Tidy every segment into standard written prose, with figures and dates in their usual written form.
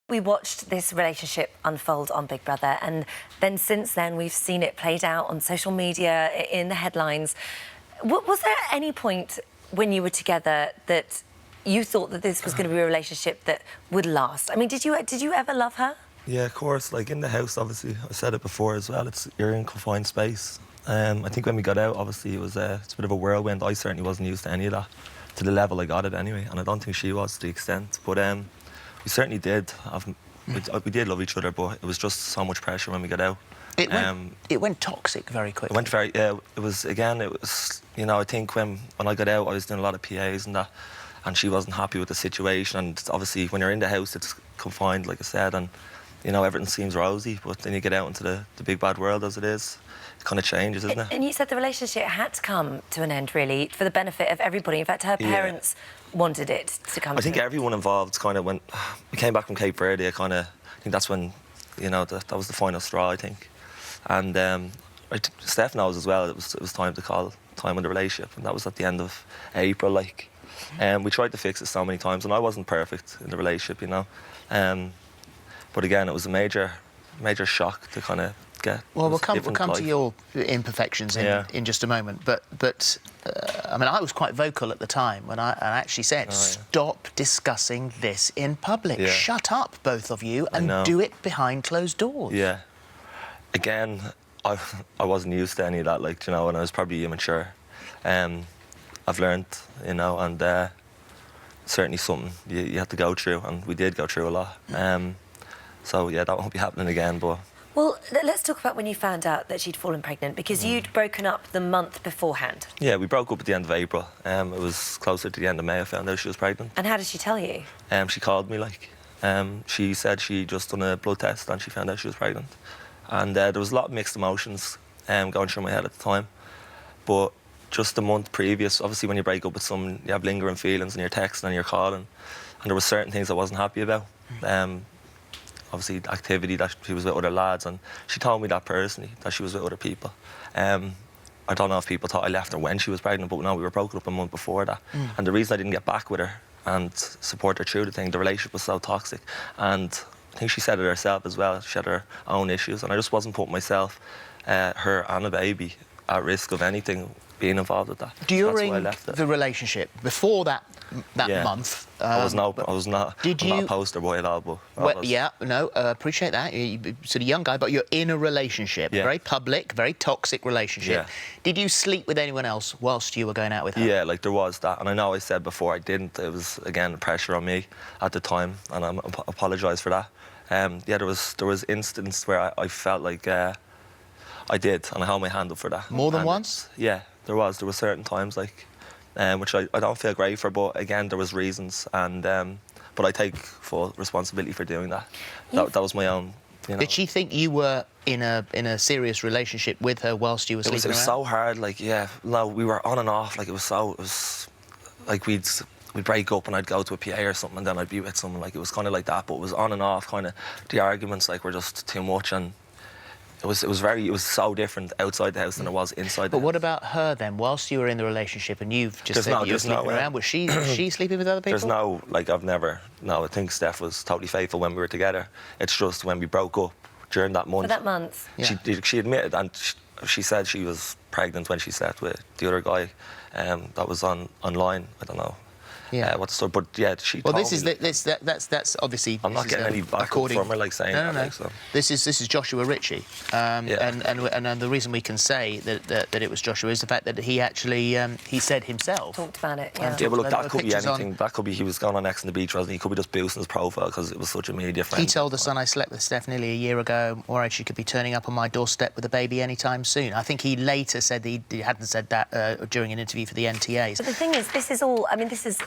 We watched this relationship unfold on Big Brother, and then since then we've seen it played out on social media, in the headlines. Was there any point when you were together that you thought that this was going to be a relationship that would last? I mean, did you ever love her? Yeah, of course. Like, in the house, obviously, I said it before as well, you're in confined space. I think when we got out, obviously, it's a bit of a whirlwind. I certainly wasn't used to any of that, to the level I got it anyway, and I don't think she was to the extent. But we certainly did. We did love each other, but it was just so much pressure when we got out. It went toxic very quickly. It went very, yeah, it was, you know, I think when I got out, I was doing a lot of PAs and that, and she wasn't happy with the situation, and obviously when you're in the house, it's confined, like I said, and, you know, everything seems rosy, but then you get out into the big bad world as it is, it kind of changes, isn't it? And you said the relationship had to come to an end, really, for the benefit of everybody. In fact, her parents wanted it to come to an end. I think everyone involved kind of, when we came back from Cape Verde, I think that's when, you know, that was the final straw, I think. And Steph knows as well, it was time to call time in the relationship, and that was at the end of April, like. We tried to fix it so many times, and I wasn't perfect in the relationship, you know. But again, it was a major shock to kind of get. Well, we'll come to your imperfections in just a moment. But I mean, I was quite vocal at the time when I actually said, stop discussing this in public. Yeah. Shut up, both of you, and do it behind closed doors. Yeah. Again, I wasn't used to any of that, like, you know, and I was probably immature. I've learned, you know, and certainly something you have to go through, and we did go through a lot. So, yeah, that won't be happening again, but... Well, let's talk about when you found out that she'd fallen pregnant, because you'd broken up the month beforehand. Yeah, we broke up at the end of April. It was closer to the end of May I found out she was pregnant. And how did she tell you? She called me, like. She said she'd just done a blood test and she found out she was pregnant. And there was a lot of mixed emotions going through my head at the time. But just a month previous, obviously when you break up with someone, you have lingering feelings and you're texting and you're calling. And there were certain things I wasn't happy about. Obviously, activity that she was with other lads, and she told me that personally, that she was with other people. I don't know if people thought I left her when she was pregnant, but no, we were broken up a month before that. And the reason I didn't get back with her and support her through the thing, the relationship was so toxic. And I think she said it herself as well, she had her own issues, and I just wasn't putting myself, her and a baby, at risk of anything being involved with that. During the relationship, before that month... I was not a poster boy at all, but... appreciate that. You're sort of young guy, but you're in a relationship, very public, very toxic relationship. Yeah. Did you sleep with anyone else whilst you were going out with her? Yeah, like, there was that, and I know I said before I didn't. It was, again, pressure on me at the time, and I apologise for that. Yeah, there was instances where I felt like I did, and I held my hand up for that. More than once? Yeah, there were certain times, like, which I don't feel great for, but again, there was reasons, and but I take full responsibility for doing that. That was my own, you know. Did she think you were in a serious relationship with her whilst you were sleeping around? It was so hard, like, no, we were on and off, like, it was like we'd break up and I'd go to a PA or something, and then I'd be with someone, like, it was kind of like that, but it was on and off, kind of, the arguments, like, were just too much, and it was so different outside the house than it was inside the house. But what about her then? Whilst you were in the relationship and you've just said you were sleeping around, was she sleeping with other people? There's no, like, I think Steph was totally faithful when we were together. It's just when we broke up during that month. For that month? Yeah. She admitted, and she said she was pregnant when she slept with the other guy that was online. I don't know. Yeah. But yeah, she. Well, that's obviously. I'm not getting any backup from her, like, saying that. No. Like, so. This is Joshua Ritchie, and the reason we can say that it was Joshua is the fact that he actually he said himself. Talked about it. Yeah, but look, that could be anything. That could be he was going on X on the beach, wasn't he? He could be just boosting his profile because it was such a media friend. He told the Sun, "I slept with Steph nearly a year ago. Worried she could be turning up on my doorstep with a baby anytime soon." I think he later said that he hadn't said that during an interview for the NTAs. But the thing is, this is all. I mean, this is.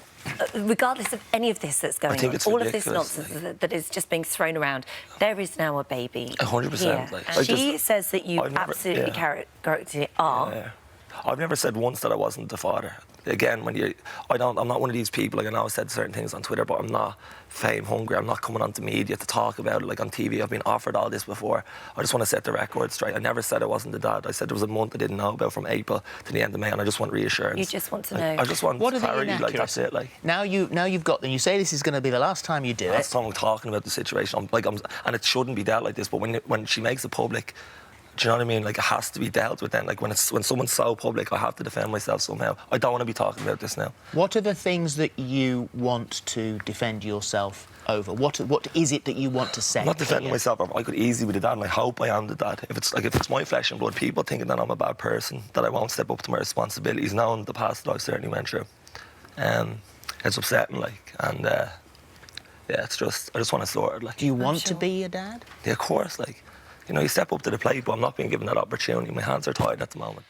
Regardless of any of this that's going on, all of this nonsense that is just being thrown around, there is now a baby 100%. Like, she says that you absolutely characteristically are. Yeah. I've never said once that I wasn't the father. again, I'm not one of these people, like, I know I've said certain things on Twitter, but I'm not fame hungry. I'm not coming onto media to talk about it, like on TV. I've been offered all this before. I just want to set the record straight. I never said I wasn't the dad. I said there was a month I didn't know about from April to the end of May, and I just want reassurance. You just want to know. I just want what clarity, are the like, that's it. Like, now you've got them. You say this is going to be the last time you do it. last time I'm talking about the situation, and it shouldn't be dealt like this, but when she makes it public, do you know what I mean? Like, it has to be dealt with then. Like, when someone's so public, I have to defend myself somehow. I don't want to be talking about this now. What are the things that you want to defend yourself over? What is it that you want to say? I'm not defending myself. I could easily be the dad, and I hope I am the dad. If it's my flesh and blood, people thinking that I'm a bad person, that I won't step up to my responsibilities, knowing the past that I've certainly went through. It's upsetting, like, and yeah, it's just, I just want to sort it. Like, do you want to be a dad? Yeah, of course, like, you know, you step up to the plate, but I'm not being given that opportunity. My hands are tied at the moment.